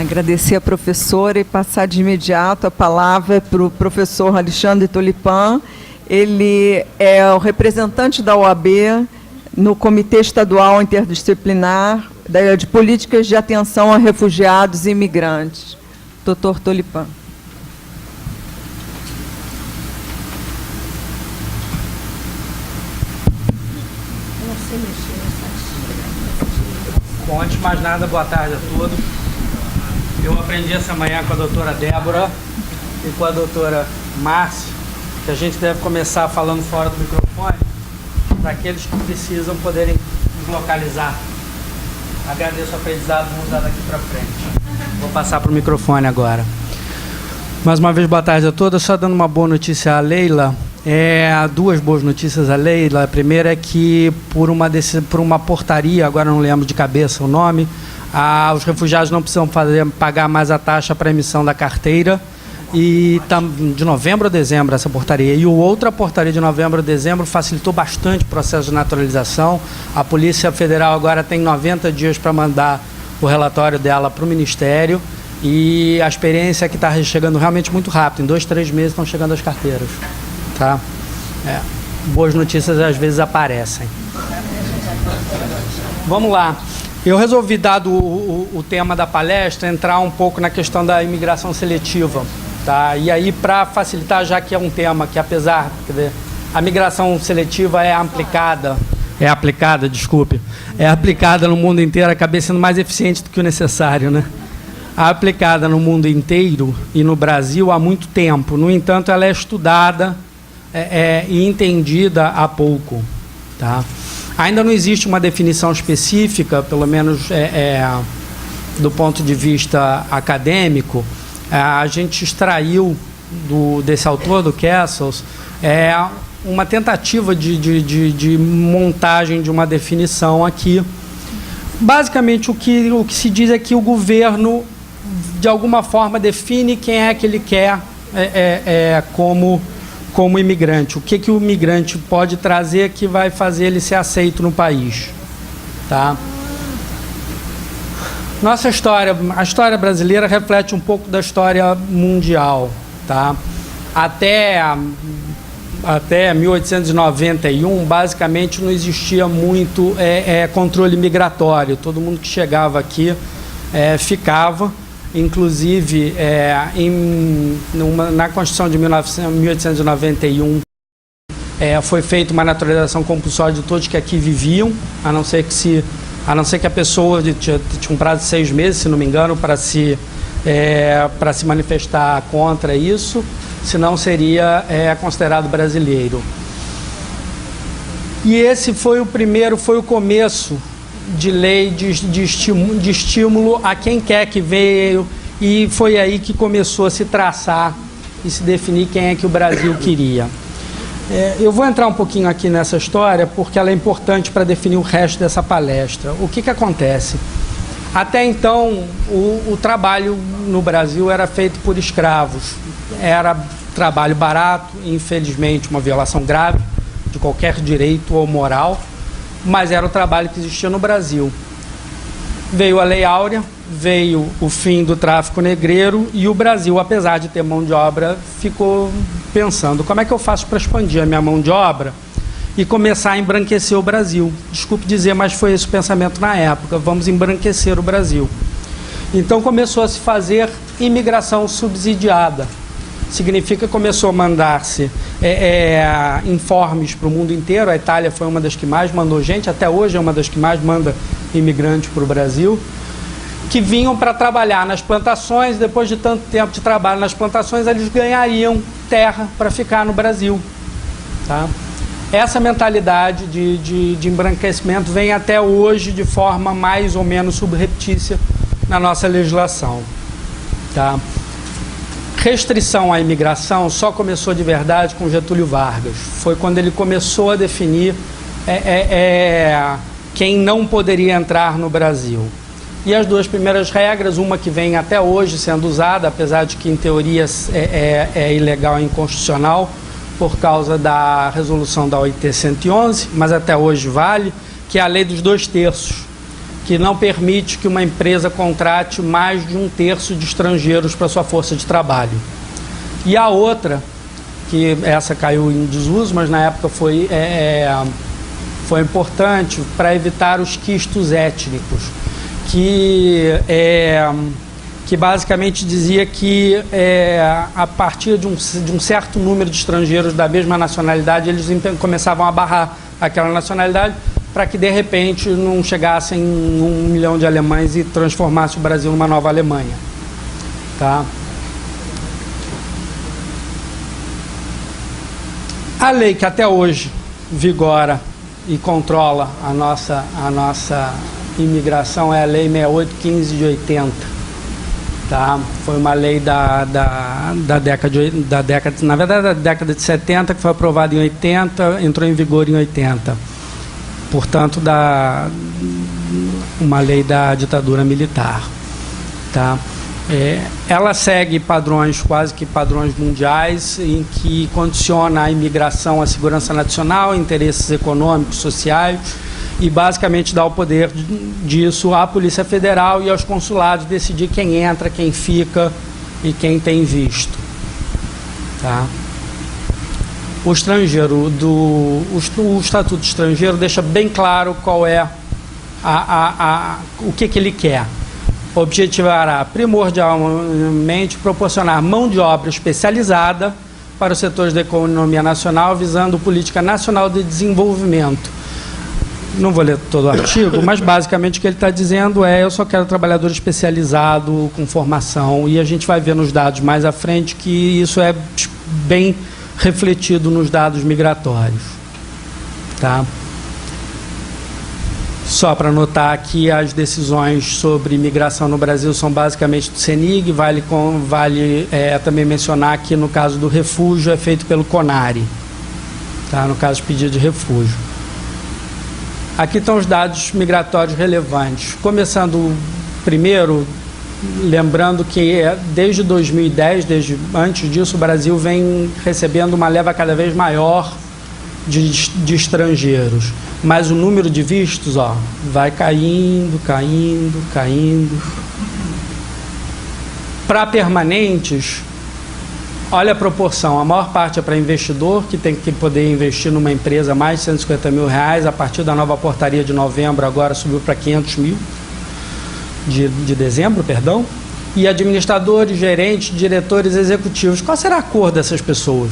Agradecer a professora e passar de imediato a palavra para o professor Alexandre Tulipan. Ele é o representante da OAB no Comitê Estadual Interdisciplinar de Políticas de Atenção a Refugiados e Imigrantes. Doutor Tulipan. Bom, antes de mais nada, boa tarde a todos. Eu aprendi essa manhã com a doutora Débora e com a doutora Márcia que a gente deve começar falando fora do microfone para aqueles que precisam poderem nos localizar. Agradeço o aprendizado, vamos usar daqui para frente. Vou passar para o microfone agora. Mais uma vez, boa tarde a todos. Só dando uma boa notícia à Leila. Duas boas notícias à Leila. A primeira é que, por uma portaria, agora não lembro de cabeça o nome, os refugiados não precisam pagar mais a taxa para emissão da carteira. E de novembro a dezembro essa portaria. E outra portaria de novembro a dezembro facilitou bastante o processo de naturalização. A Polícia Federal agora tem 90 dias para mandar o relatório dela para o Ministério. E a experiência é que está chegando realmente muito rápido. Em 2, 3 meses estão chegando as carteiras. Tá? Boas notícias às vezes aparecem. Vamos lá. Eu resolvi, dado o tema da palestra, entrar um pouco na questão da imigração seletiva. Tá? E aí, para facilitar, já que é um tema que, apesar, a migração seletiva é aplicada no mundo inteiro, acaba sendo mais eficiente do que o necessário, né? Aplicada no mundo inteiro e no Brasil há muito tempo. No entanto, ela é estudada e entendida há pouco. Tá? Ainda não existe uma definição específica, pelo menos do ponto de vista acadêmico. A gente extraiu desse autor, do Kessels, uma tentativa de montagem de uma definição aqui. Basicamente, o que se diz é que o governo, de alguma forma, define quem é que ele quer como imigrante. O que o imigrante pode trazer que vai fazer ele ser aceito no país. Tá? Nossa história, a história brasileira reflete um pouco da história mundial. Tá? Até 1891, basicamente, não existia muito controle migratório. Todo mundo que chegava aqui ficava. Inclusive, na Constituição de 1891, foi feita uma naturalização compulsória de todos que aqui viviam, a não ser que a pessoa tinha um prazo de 6 meses, se não me engano, para se manifestar contra isso, senão seria considerado brasileiro. E esse foi o começo de lei de estímulo a quem quer que veio, e foi aí que começou a se traçar e se definir quem é que o Brasil queria. Eu vou entrar um pouquinho aqui nessa história porque ela é importante para definir o resto dessa palestra. O que acontece? Até então, o trabalho no Brasil era feito por escravos. Era trabalho barato, infelizmente uma violação grave de qualquer direito ou moral, mas era o trabalho que existia no Brasil. Veio a Lei Áurea, veio o fim do tráfico negreiro e o Brasil, apesar de ter mão de obra, ficou pensando: como é que eu faço para expandir a minha mão de obra e começar a embranquecer o Brasil? Desculpe dizer, mas foi esse o pensamento na época: vamos embranquecer o Brasil. Então começou a se fazer imigração subsidiada. Significa que começou a mandar-se informes para o mundo inteiro. A Itália foi uma das que mais mandou gente, até hoje é uma das que mais manda imigrantes para o Brasil, que vinham para trabalhar nas plantações. Depois de tanto tempo de trabalho nas plantações, eles ganhariam terra para ficar no Brasil. Tá? Essa mentalidade de embranquecimento vem até hoje de forma mais ou menos subreptícia na nossa legislação. Tá? Restrição à imigração só começou de verdade com Getúlio Vargas. Foi quando ele começou a definir quem não poderia entrar no Brasil. E as duas primeiras regras, uma que vem até hoje sendo usada, apesar de que em teoria é ilegal e inconstitucional por causa da resolução da OIT 111, mas até hoje vale, que é a lei dos 2/3, que não permite que uma empresa contrate mais de 1/3 de estrangeiros para sua força de trabalho. E a outra, que essa caiu em desuso, mas na época foi importante para evitar os quistos étnicos, que basicamente dizia que a partir de um certo número de estrangeiros da mesma nacionalidade, eles começavam a barrar aquela nacionalidade para que, de repente, não chegassem 1 milhão de alemães e transformasse o Brasil numa nova Alemanha. Tá? A lei que até hoje vigora e controla a nossa imigração é a Lei 6815 de 80. Tá? Foi uma lei da década de 70, que foi aprovada em 80, entrou em vigor em 80. Portanto, uma lei da ditadura militar. Tá? Ela segue padrões, quase que padrões mundiais, em que condiciona a imigração à segurança nacional, interesses econômicos, sociais, e basicamente dá o poder disso à Polícia Federal e aos consulados decidir quem entra, quem fica e quem tem visto. Tá? O estrangeiro, o Estatuto Estrangeiro deixa bem claro qual é o que ele quer. Objetivará primordialmente proporcionar mão de obra especializada para os setores da economia nacional, visando política nacional de desenvolvimento. Não vou ler todo o artigo, mas basicamente o que ele está dizendo eu só quero trabalhador especializado, com formação, e a gente vai ver nos dados mais à frente que isso é bem refletido nos dados migratórios. Tá? Só para notar que as decisões sobre imigração no Brasil são basicamente do CENIG, vale também mencionar que no caso do refúgio é feito pelo CONARE, tá? No caso de pedido de refúgio. Aqui estão os dados migratórios relevantes. Começando primeiro, lembrando que desde 2010, desde antes disso, o Brasil vem recebendo uma leva cada vez maior de estrangeiros. Mas o número de vistos vai caindo. Para permanentes, olha a proporção. A maior parte é para investidor, que tem que poder investir numa empresa mais de 150 mil reais. A partir da nova portaria de novembro, agora subiu para 500 mil. De dezembro, perdão. E administradores, gerentes, diretores executivos. Qual será a cor dessas pessoas?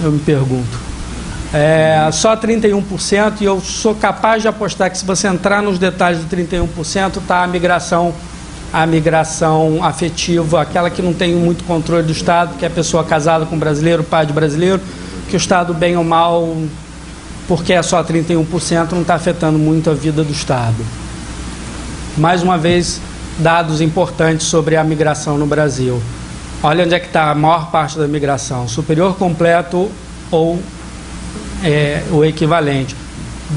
Eu me pergunto. Só 31%, e eu sou capaz de apostar que se você entrar nos detalhes do 31%, está a migração afetiva, aquela que não tem muito controle do Estado, que é a pessoa casada com brasileiro, pai de brasileiro, que o Estado, bem ou mal, porque é só 31%, não está afetando muito a vida do Estado. Mais uma vez, dados importantes sobre a migração no Brasil. Olha onde é que está a maior parte da migração, superior completo ou o equivalente.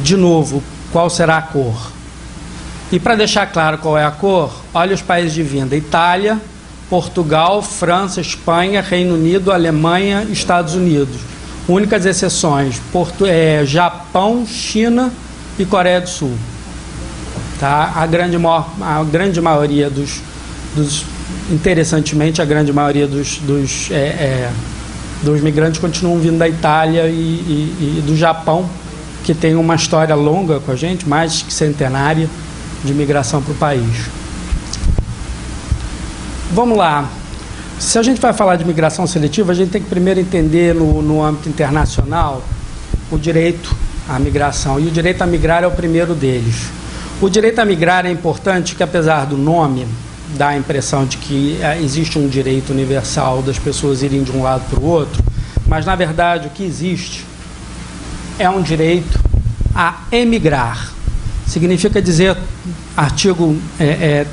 De novo, qual será a cor? E para deixar claro qual é a cor, olha os países de vinda: Itália, Portugal, França, Espanha, Reino Unido, Alemanha, Estados Unidos. Únicas exceções: Japão, China e Coreia do Sul. Tá? A grande maioria interessantemente, a grande maioria dos migrantes continuam vindo da Itália e do Japão, que tem uma história longa com a gente, mais que centenária, de migração para o país. Vamos lá. Se a gente vai falar de migração seletiva, a gente tem que primeiro entender no âmbito internacional o direito à migração. E o direito a migrar é o primeiro deles. O direito a migrar é importante, que apesar do nome dá a impressão de que existe um direito universal das pessoas irem de um lado para o outro, mas na verdade o que existe é um direito a emigrar. Significa dizer, artigo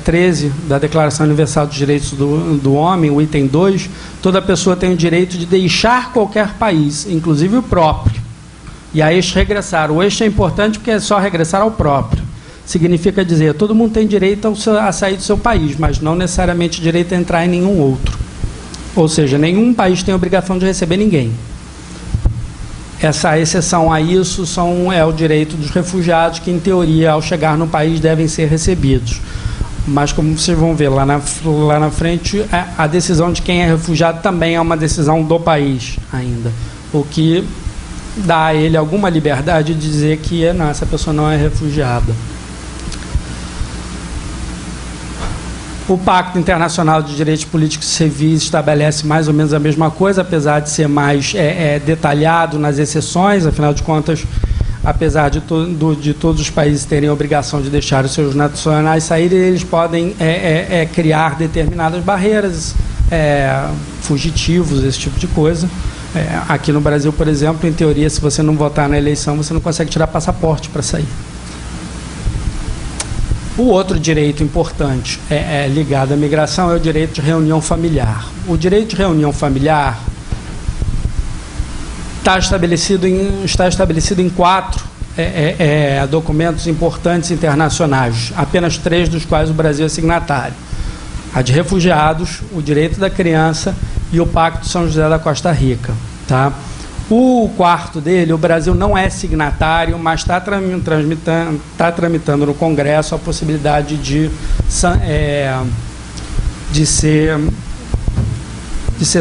13 da Declaração Universal dos Direitos do Homem, o item 2, toda pessoa tem o direito de deixar qualquer país, inclusive o próprio, e a regressar. O é importante porque é só regressar ao próprio. Significa dizer, todo mundo tem direito a sair do seu país, mas não necessariamente direito a entrar em nenhum outro. Ou seja, nenhum país tem obrigação de receber ninguém. Essa exceção a isso é o direito dos refugiados, que, em teoria, ao chegar no país, devem ser recebidos. Mas, como vocês vão ver lá na frente, a decisão de quem é refugiado também é uma decisão do país ainda, o que dá a ele alguma liberdade de dizer que não, essa pessoa não é refugiada. O Pacto Internacional de Direitos Políticos e Civis estabelece mais ou menos a mesma coisa, apesar de ser mais detalhado nas exceções. Afinal de contas, apesar de todos os países terem a obrigação de deixar os seus nacionais saírem, eles podem criar determinadas barreiras, fugitivos, esse tipo de coisa. Aqui no Brasil, por exemplo, em teoria, se você não votar na eleição, você não consegue tirar passaporte para sair. O outro direito importante ligado à migração é o direito de reunião familiar. O direito de reunião familiar está estabelecido em 4 documentos importantes internacionais, apenas 3 dos quais o Brasil é signatário: a de refugiados, o direito da criança e o Pacto de São José da Costa Rica. Tá? O quarto dele, o Brasil não é signatário, mas está tramitando no Congresso a possibilidade de ser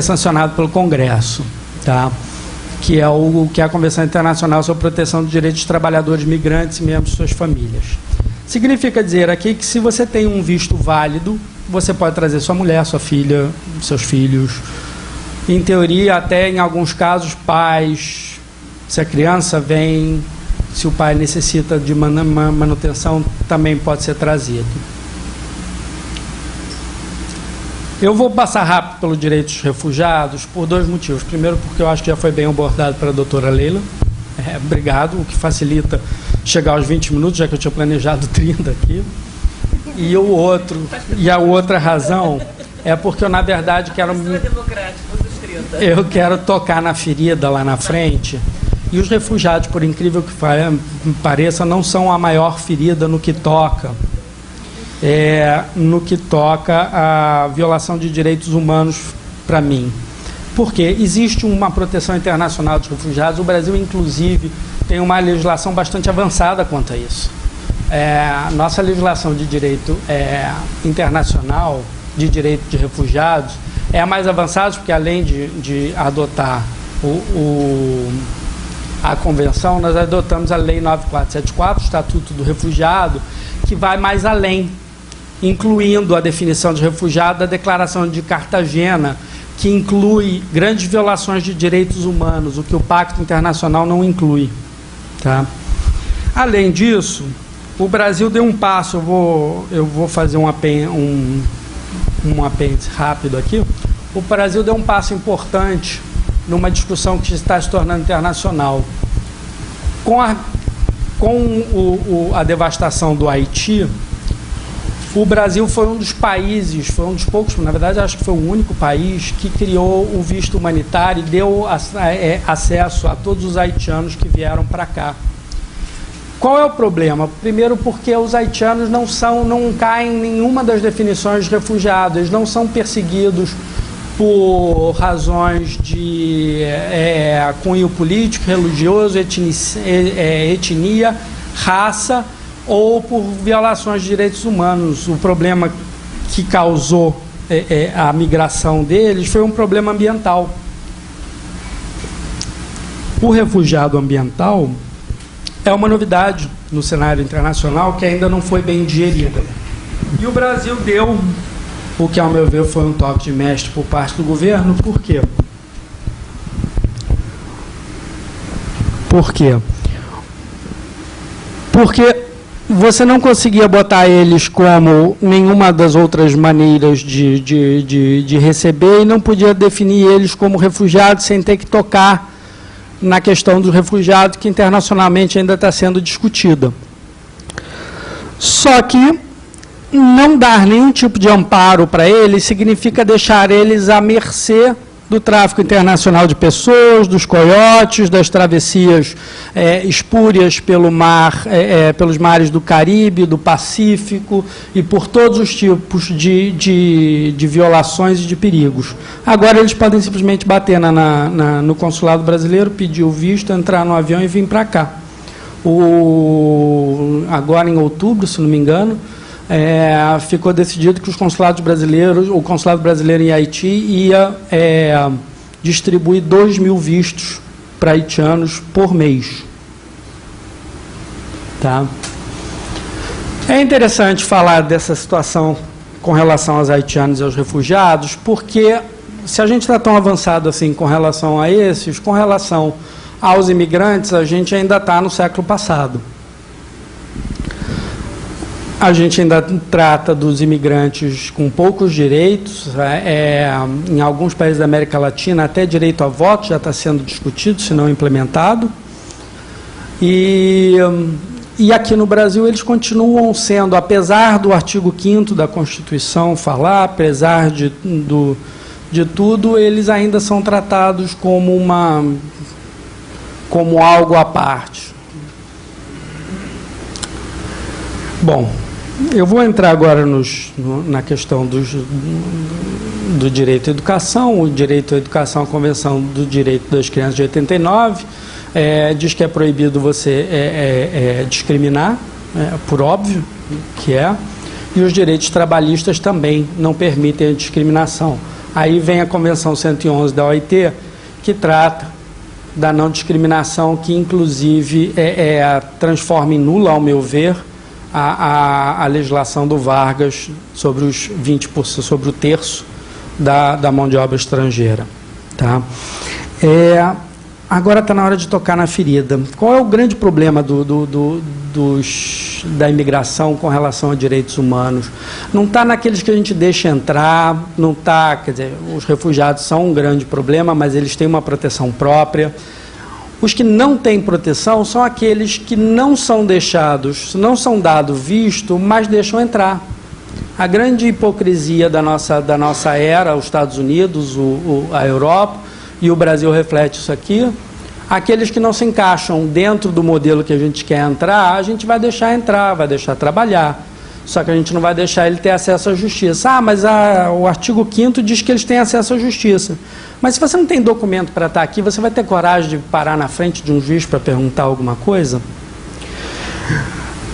sancionado pelo Congresso, tá? Que é a Convenção Internacional sobre a Proteção dos Direitos dos Trabalhadores Migrantes e membros de suas famílias. Significa dizer aqui que, se você tem um visto válido, você pode trazer sua mulher, sua filha, seus filhos. Em teoria, até em alguns casos, pais. Se a criança vem, se o pai necessita de manutenção, também pode ser trazido. Eu vou passar rápido pelo direito dos refugiados por 2 motivos. Primeiro, porque eu acho que já foi bem abordado pela doutora Leila. Obrigado, o que facilita chegar aos 20 minutos, já que eu tinha planejado 30 aqui. E a outra razão é porque eu, na verdade, eu quero tocar na ferida lá na frente. E os refugiados, por incrível que pareça, não são a maior ferida no que toca a violação de direitos humanos, para mim. Porque existe uma proteção internacional dos refugiados. O Brasil, inclusive, tem uma legislação bastante avançada quanto a isso. Nossa legislação de direito internacional, de direito de refugiados, é a mais avançada, porque, além de adotar a Convenção, nós adotamos a Lei 9474, o Estatuto do Refugiado, que vai mais além, incluindo a definição de refugiado da Declaração de Cartagena, que inclui grandes violações de direitos humanos, o que o Pacto Internacional não inclui. Tá? Além disso, o Brasil deu um passo, eu vou fazer um apêndice rápido aqui. O Brasil deu um passo importante numa discussão que está se tornando internacional. Com a devastação do Haiti, o Brasil foi um dos países, foi um dos poucos, na verdade acho que foi o único país que criou o visto humanitário e deu acesso a todos os haitianos que vieram para cá. Qual é o problema? Primeiro, porque os haitianos não caem em nenhuma das definições de refugiados. Eles não são perseguidos por razões de cunho político, religioso, etnia, raça ou por violações de direitos humanos. O problema que causou a migração deles foi um problema ambiental. O refugiado ambiental é uma novidade no cenário internacional que ainda não foi bem digerida. E o Brasil deu, o que, ao meu ver, foi um toque de mestre por parte do governo. Por quê? Porque você não conseguia botar eles como nenhuma das outras maneiras de receber, e não podia definir eles como refugiados sem ter que tocar na questão dos refugiados, que internacionalmente ainda está sendo discutida. Só que não dar nenhum tipo de amparo para eles significa deixar eles à mercê do tráfico internacional de pessoas, dos coiotes, das travessias espúrias pelo mar, pelos mares do Caribe, do Pacífico e por todos os tipos de violações e de perigos. Agora eles podem simplesmente bater no consulado brasileiro, pedir o visto, entrar no avião e vir para cá. Agora em outubro, se não me engano, ficou decidido que o consulado brasileiro em Haiti ia distribuir 2.000 vistos para haitianos por mês. Tá? É interessante falar dessa situação com relação aos haitianos e aos refugiados, porque se a gente está tão avançado assim com relação a esses, com relação aos imigrantes, a gente ainda está no século passado. A gente ainda trata dos imigrantes com poucos direitos. Em alguns países da América Latina, até direito a voto já está sendo discutido, se não implementado. E aqui no Brasil eles continuam sendo, apesar do artigo 5º da Constituição falar, apesar de tudo, eles ainda são tratados como algo à parte. Bom, eu vou entrar agora na questão do direito à educação. O direito à educação, a Convenção do Direito das Crianças de 89, diz que é proibido você discriminar, por óbvio que é, e os direitos trabalhistas também não permitem a discriminação. Aí vem a Convenção 111 da OIT, que trata da não discriminação, que inclusive transforma em nula, ao meu ver, a legislação do Vargas sobre os 20%, sobre o terço da mão de obra estrangeira. Tá? Agora está na hora de tocar na ferida. Qual é o grande problema da imigração com relação a direitos humanos? Não está naqueles que a gente deixa entrar, não está, quer dizer, os refugiados são um grande problema, mas eles têm uma proteção própria. Os que não têm proteção são aqueles que não são deixados, não são dados visto, mas deixam entrar. A grande hipocrisia da nossa era, os Estados Unidos, a Europa, e o Brasil reflete isso aqui. Aqueles que não se encaixam dentro do modelo que a gente quer entrar, a gente vai deixar entrar, vai deixar trabalhar. Só que a gente não vai deixar ele ter acesso à justiça. Mas o artigo 5º diz que eles têm acesso à justiça. Mas se você não tem documento para estar aqui, você vai ter coragem de parar na frente de um juiz para perguntar alguma coisa?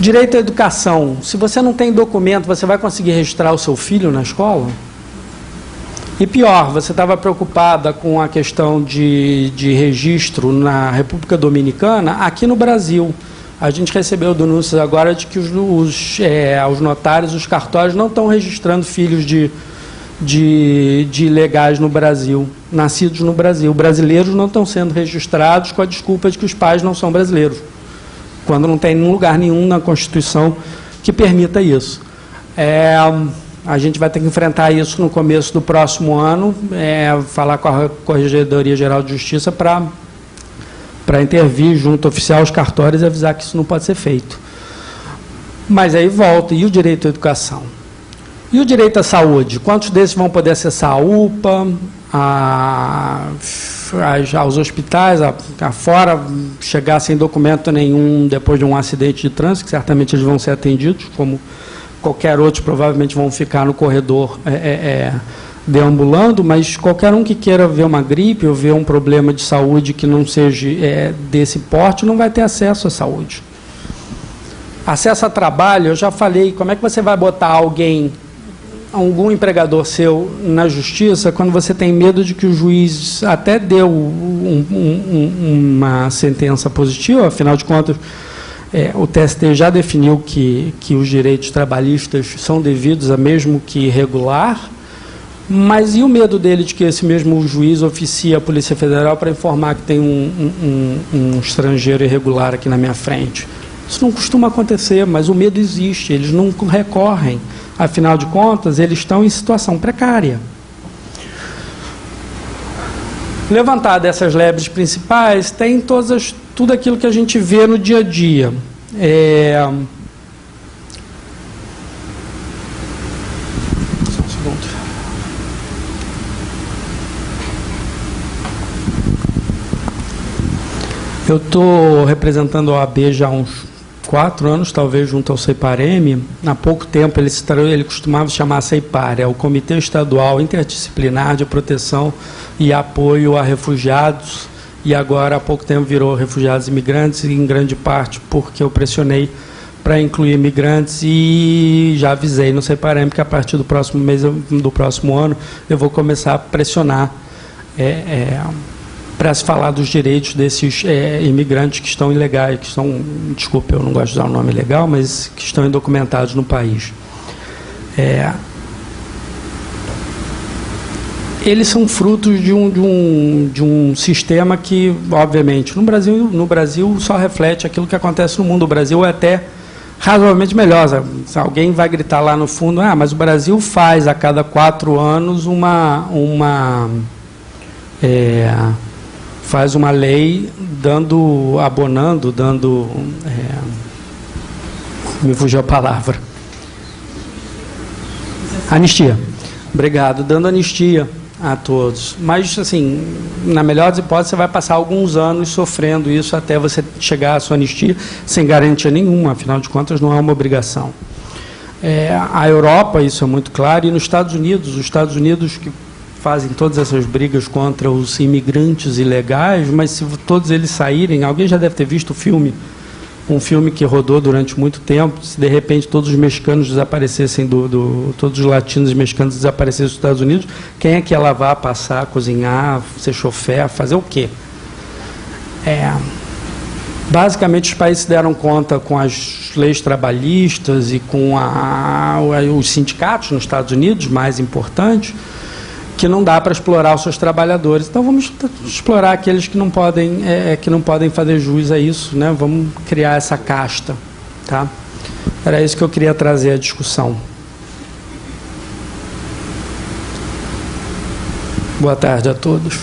Direito à educação. Se você não tem documento, você vai conseguir registrar o seu filho na escola? E pior, você estava preocupada com a questão de registro na República Dominicana. Aqui no Brasil, a gente recebeu denúncias agora de que os notários, os cartórios, não estão registrando filhos de ilegais no Brasil, nascidos no Brasil. Brasileiros não estão sendo registrados com a desculpa de que os pais não são brasileiros, quando não tem lugar nenhum na Constituição que permita isso. A gente vai ter que enfrentar isso no começo do próximo ano, falar com a Corregedoria Geral de Justiça para intervir junto ao oficial, os cartórios, e avisar que isso não pode ser feito. Mas aí volta, e o direito à educação? E o direito à saúde? Quantos desses vão poder acessar a UPA, aos hospitais, afora, chegar sem documento nenhum depois de um acidente de trânsito, que certamente eles vão ser atendidos, como qualquer outro, provavelmente vão ficar no corredor deambulando, mas qualquer um que queira ver uma gripe ou ver um problema de saúde que não seja desse porte, não vai ter acesso à saúde. Acesso a trabalho, eu já falei, como é que você vai botar algum empregador seu na justiça quando você tem medo de que o juiz até deu uma sentença positiva? Afinal de contas, o TST já definiu que os direitos trabalhistas são devidos a mesmo que irregular, mas e o medo dele de que esse mesmo juiz oficie a Polícia Federal para informar que tem um estrangeiro irregular aqui na minha frente? Isso não costuma acontecer, mas o medo existe, eles não recorrem. Afinal de contas, eles estão em situação precária. Levantar dessas lebres principais, tem tudo aquilo que a gente vê no dia a dia. Só um segundo. Eu estou representando a OAB já há uns 4 anos, talvez, junto ao CEIPAR-M. Há pouco tempo ele costumava chamar CEIPAR, é o Comitê Estadual Interdisciplinar de Proteção e Apoio a Refugiados, e agora há pouco tempo virou Refugiados e Imigrantes, em grande parte porque eu pressionei para incluir imigrantes, e já avisei no CEIPAR-M que a partir do próximo mês, do próximo ano, eu vou começar a pressionar para se falar dos direitos desses imigrantes que estão ilegais, que estão, desculpe, eu não gosto de usar o nome ilegal, mas que estão indocumentados no país. Eles são frutos de um sistema que, obviamente, no Brasil só reflete aquilo que acontece no mundo. O Brasil é até razoavelmente melhor. Se alguém vai gritar lá no fundo, mas o Brasil faz a cada 4 anos faz uma lei abonando, me fugiu a palavra. Anistia. Obrigado. Dando anistia a todos. Mas, assim, na melhor das hipóteses, você vai passar alguns anos sofrendo isso até você chegar à sua anistia sem garantia nenhuma, afinal de contas, não é uma obrigação. A Europa, isso é muito claro, e nos Estados Unidos que fazem todas essas brigas contra os imigrantes ilegais, mas se todos eles saírem, alguém já deve ter visto o filme, um filme que rodou durante muito tempo, se de repente todos os mexicanos desaparecessem, todos os latinos e mexicanos desaparecessem dos Estados Unidos, quem é que ia lavar, passar, cozinhar, ser chofer, fazer o quê? Basicamente, os países se deram conta com as leis trabalhistas e com os sindicatos nos Estados Unidos, mais importantes, que não dá para explorar os seus trabalhadores. Então, vamos explorar aqueles que não podem fazer jus a isso, né? Vamos criar essa casta. Tá? Era isso que eu queria trazer à discussão. Boa tarde a todos.